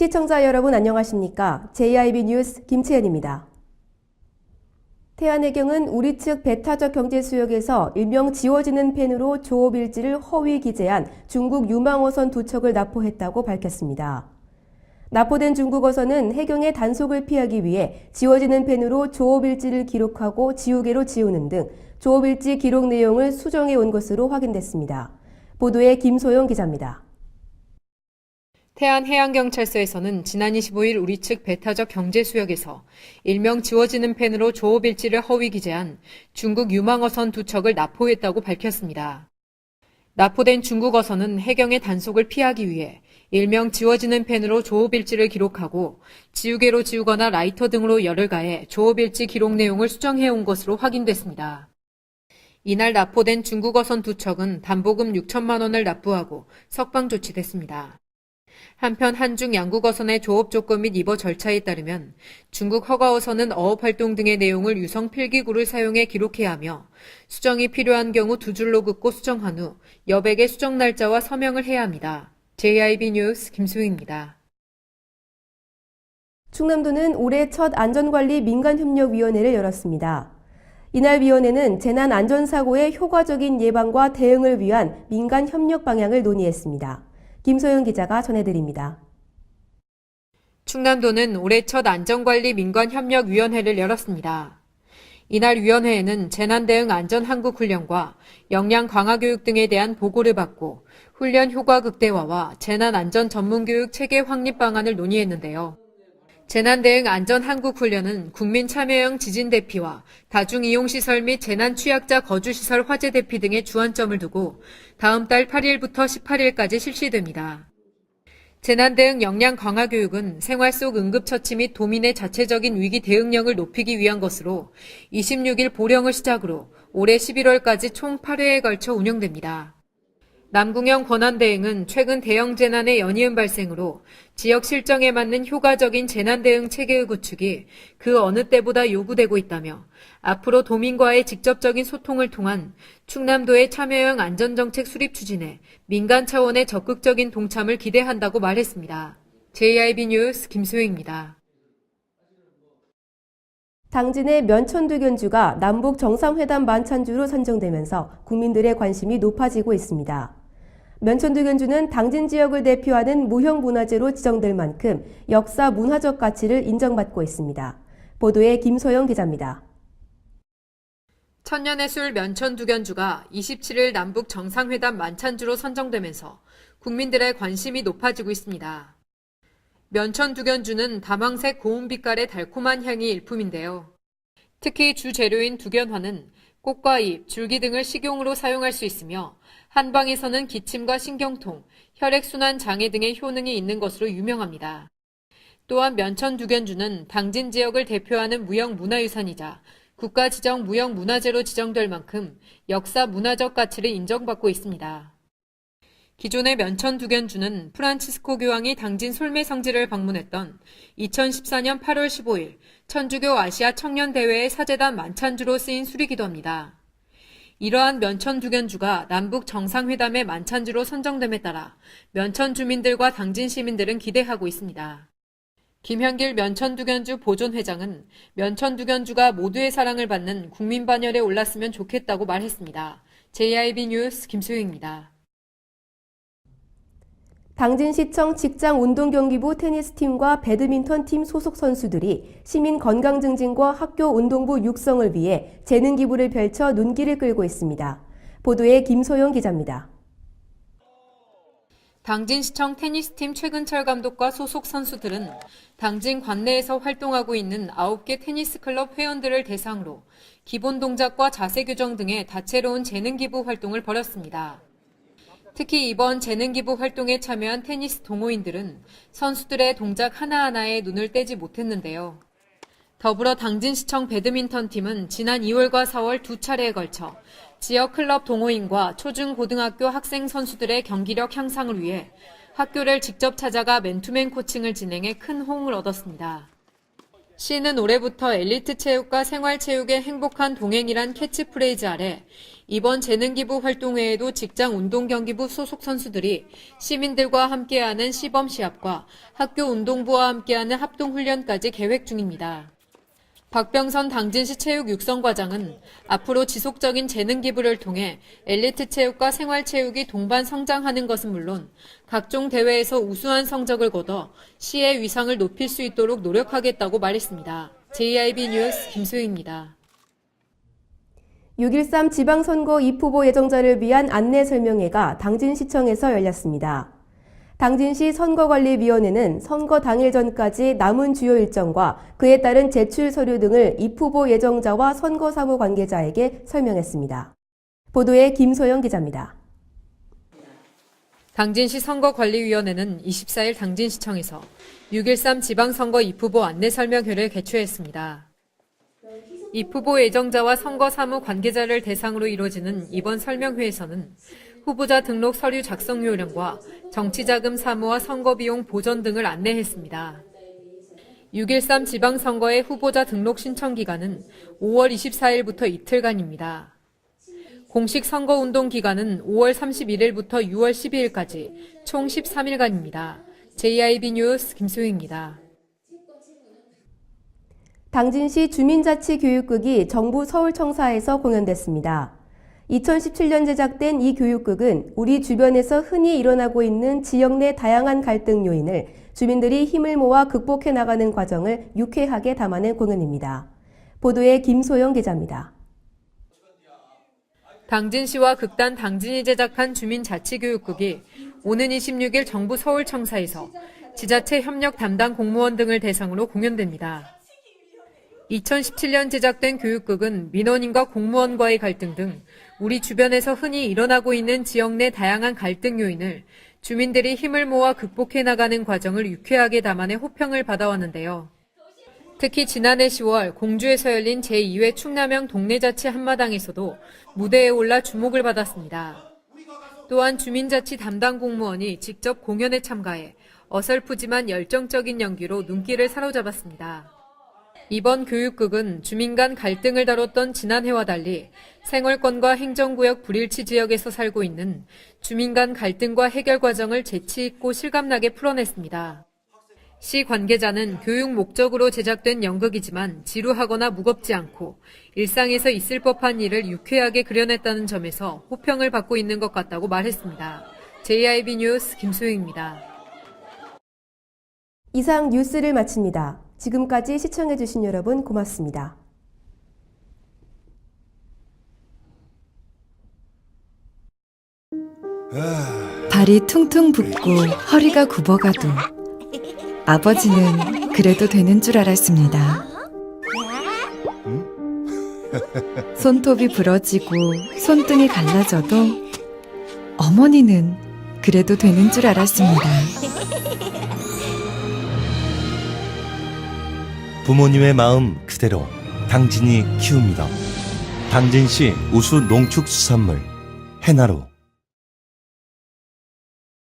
시청자 여러분 안녕하십니까? JIB 뉴스 김채연입니다. 태안해경은 우리 측 배타적 경제수역에서 일명 지워지는 펜으로 조업일지를 허위 기재한 중국 유망어선 2척을 납포했다고 밝혔습니다. 납포된 중국 어선은 해경의 단속을 피하기 위해 지워지는 펜으로 조업일지를 기록하고 지우개로 지우는 등 조업일지 기록 내용을 수정해 온 것으로 확인됐습니다. 보도에 김소영 기자입니다. 태안해양경찰서에서는 지난 25일 우리 측 배타적 경제수역에서 일명 지워지는 펜으로 조업일지를 허위 기재한 중국 유망어선 2척을 납포했다고 밝혔습니다. 납포된 중국 어선은 해경의 단속을 피하기 위해 일명 지워지는 펜으로 조업일지를 기록하고 지우개로 지우거나 라이터 등으로 열을 가해 조업일지 기록 내용을 수정해온 것으로 확인됐습니다. 이날 납포된 중국 어선 2척은 담보금 6천만 원을 납부하고 석방 조치됐습니다. 한편 한중 양국 어선의 조업 조건 및 입어 절차에 따르면 중국 허가 어선은 어업 활동 등의 내용을 유성 필기구를 사용해 기록해야 하며 수정이 필요한 경우 2줄로 긋고 수정한 후 여백의 수정 날짜와 서명을 해야 합니다. JIB 뉴스 김수희입니다. 충남도는 올해 첫 안전관리 민간협력위원회를 열었습니다. 이날 위원회는 재난안전사고의 효과적인 예방과 대응을 위한 민간협력 방향을 논의했습니다. 김소영 기자가 전해드립니다. 충남도는 올해 첫 안전관리 민간협력위원회를 열었습니다. 이날 위원회에는 재난대응 안전한국훈련과 역량 강화교육 등에 대한 보고를 받고 훈련 효과 극대화와 재난안전 전문교육 체계 확립 방안을 논의했는데요. 재난대응 안전한국훈련은 국민참여형 지진대피와 다중이용시설 및 재난취약자 거주시설 화재 대피 등의 주안점을 두고 다음 달 8일부터 18일까지 실시됩니다. 재난대응 역량 강화 교육은 생활 속 응급처치 및 도민의 자체적인 위기 대응력을 높이기 위한 것으로 26일 보령을 시작으로 올해 11월까지 총 8회에 걸쳐 운영됩니다. 남궁영 권한대행은 최근 대형 재난의 연이은 발생으로 지역 실정에 맞는 효과적인 재난대응 체계의 구축이 그 어느 때보다 요구되고 있다며 앞으로 도민과의 직접적인 소통을 통한 충남도의 참여형 안전정책 수립 추진에 민간 차원의 적극적인 동참을 기대한다고 말했습니다. JIB 뉴스 김소영입니다. 당진의 면천두견주가 남북 정상회담 만찬주로 선정되면서 국민들의 관심이 높아지고 있습니다. 면천두견주는 당진 지역을 대표하는 무형문화재로 지정될 만큼 역사 문화적 가치를 인정받고 있습니다. 보도에 김소영 기자입니다. 천년의 술 면천두견주가 27일 남북 정상회담 만찬주로 선정되면서 국민들의 관심이 높아지고 있습니다. 면천두견주는 다망색 고운빛깔의 달콤한 향이 일품인데요. 특히 주 재료인 두견화는 꽃과 잎, 줄기 등을 식용으로 사용할 수 있으며 한방에서는 기침과 신경통, 혈액순환 장애 등의 효능이 있는 것으로 유명합니다. 또한 면천두견주는 당진 지역을 대표하는 무형문화유산이자 국가지정 무형문화재로 지정될 만큼 역사 문화적 가치를 인정받고 있습니다. 기존의 면천두견주는 프란치스코 교황이 당진 솔메성지를 방문했던 2014년 8월 15일 천주교 아시아 청년대회의 사제단 만찬주로 쓰인 술이기도 합니다. 이러한 면천두견주가 남북 정상회담의 만찬주로 선정됨에 따라 면천 주민들과 당진 시민들은 기대하고 있습니다. 김현길 면천두견주 보존회장은 면천두견주가 모두의 사랑을 받는 국민 반열에 올랐으면 좋겠다고 말했습니다. JIB 뉴스 김소영입니다. 당진시청 직장운동경기부 테니스팀과 배드민턴팀 소속 선수들이 시민 건강 증진과 학교 운동부 육성을 위해 재능 기부를 펼쳐 눈길을 끌고 있습니다. 보도에 김소영 기자입니다. 당진시청 테니스팀 최근철 감독과 소속 선수들은 당진 관내에서 활동하고 있는 9개 테니스 클럽 회원들을 대상으로 기본 동작과 자세 교정 등의 다채로운 재능 기부 활동을 벌였습니다. 특히 이번 재능 기부 활동에 참여한 테니스 동호인들은 선수들의 동작 하나하나에 눈을 떼지 못했는데요. 더불어 당진시청 배드민턴팀은 지난 2월과 4월 2차례에 걸쳐 지역 클럽 동호인과 초중고등학교 학생 선수들의 경기력 향상을 위해 학교를 직접 찾아가 맨투맨 코칭을 진행해 큰 호응을 얻었습니다. 시는 올해부터 엘리트 체육과 생활체육의 행복한 동행이란 캐치프레이즈 아래 이번 재능기부 활동회에도 직장운동경기부 소속 선수들이 시민들과 함께하는 시범시합과 학교 운동부와 함께하는 합동훈련까지 계획 중입니다. 박병선 당진시 체육육성과장은 앞으로 지속적인 재능기부를 통해 엘리트 체육과 생활체육이 동반 성장하는 것은 물론 각종 대회에서 우수한 성적을 거둬 시의 위상을 높일 수 있도록 노력하겠다고 말했습니다. JIB 뉴스 김소희입니다. 6.13 지방선거 입후보 예정자를 위한 안내 설명회가 당진시청에서 열렸습니다. 당진시 선거관리위원회는 선거 당일 전까지 남은 주요 일정과 그에 따른 제출 서류 등을 입후보 예정자와 선거사무 관계자에게 설명했습니다. 보도에 김소영 기자입니다. 당진시 선거관리위원회는 24일 당진시청에서 6.13 지방선거 입후보 안내설명회를 개최했습니다. 입후보 예정자와 선거사무 관계자를 대상으로 이루어지는 이번 설명회에서는 후보자 등록 서류 작성 요령과 정치자금 사무와 선거비용 보전 등을 안내했습니다. 6.13 지방선거의 후보자 등록 신청 기간은 5월 24일부터 이틀간입니다. 공식 선거운동 기간은 5월 31일부터 6월 12일까지 총 13일간입니다. JIB 뉴스 김소희입니다. 당진시 주민자치교육극이 정부 서울청사에서 공연됐습니다. 2017년 제작된 이 교육극은 우리 주변에서 흔히 일어나고 있는 지역 내 다양한 갈등 요인을 주민들이 힘을 모아 극복해 나가는 과정을 유쾌하게 담아낸 공연입니다. 보도에 김소영 기자입니다. 당진시와 극단 당진이 제작한 주민자치교육극이 오는 26일 정부 서울청사에서 지자체 협력 담당 공무원 등을 대상으로 공연됩니다. 2017년 제작된 교육극은 민원인과 공무원과의 갈등 등 우리 주변에서 흔히 일어나고 있는 지역 내 다양한 갈등 요인을 주민들이 힘을 모아 극복해 나가는 과정을 유쾌하게 담아내 호평을 받아왔는데요. 특히 지난해 10월 공주에서 열린 제2회 충남형 동네자치 한마당에서도 무대에 올라 주목을 받았습니다. 또한 주민자치 담당 공무원이 직접 공연에 참가해 어설프지만 열정적인 연기로 눈길을 사로잡았습니다. 이번 교육극은 주민 간 갈등을 다뤘던 지난해와 달리 생활권과 행정구역 불일치 지역에서 살고 있는 주민 간 갈등과 해결 과정을 재치 있고 실감나게 풀어냈습니다. 시 관계자는 교육 목적으로 제작된 연극이지만 지루하거나 무겁지 않고 일상에서 있을 법한 일을 유쾌하게 그려냈다는 점에서 호평을 받고 있는 것 같다고 말했습니다. JIB 뉴스 김소희입니다. 이상 뉴스를 마칩니다. 지금까지 시청해주신 여러분 고맙습니다. 발이 퉁퉁 붓고 허리가 굽어가도 아버지는 그래도 되는 줄 알았습니다. 손톱이 부러지고 손등이 갈라져도 어머니는 그래도 되는 줄 알았습니다. 부모님의 마음 그대로 당진이 키웁니다. 당진시 우수 농축수산물 해나루.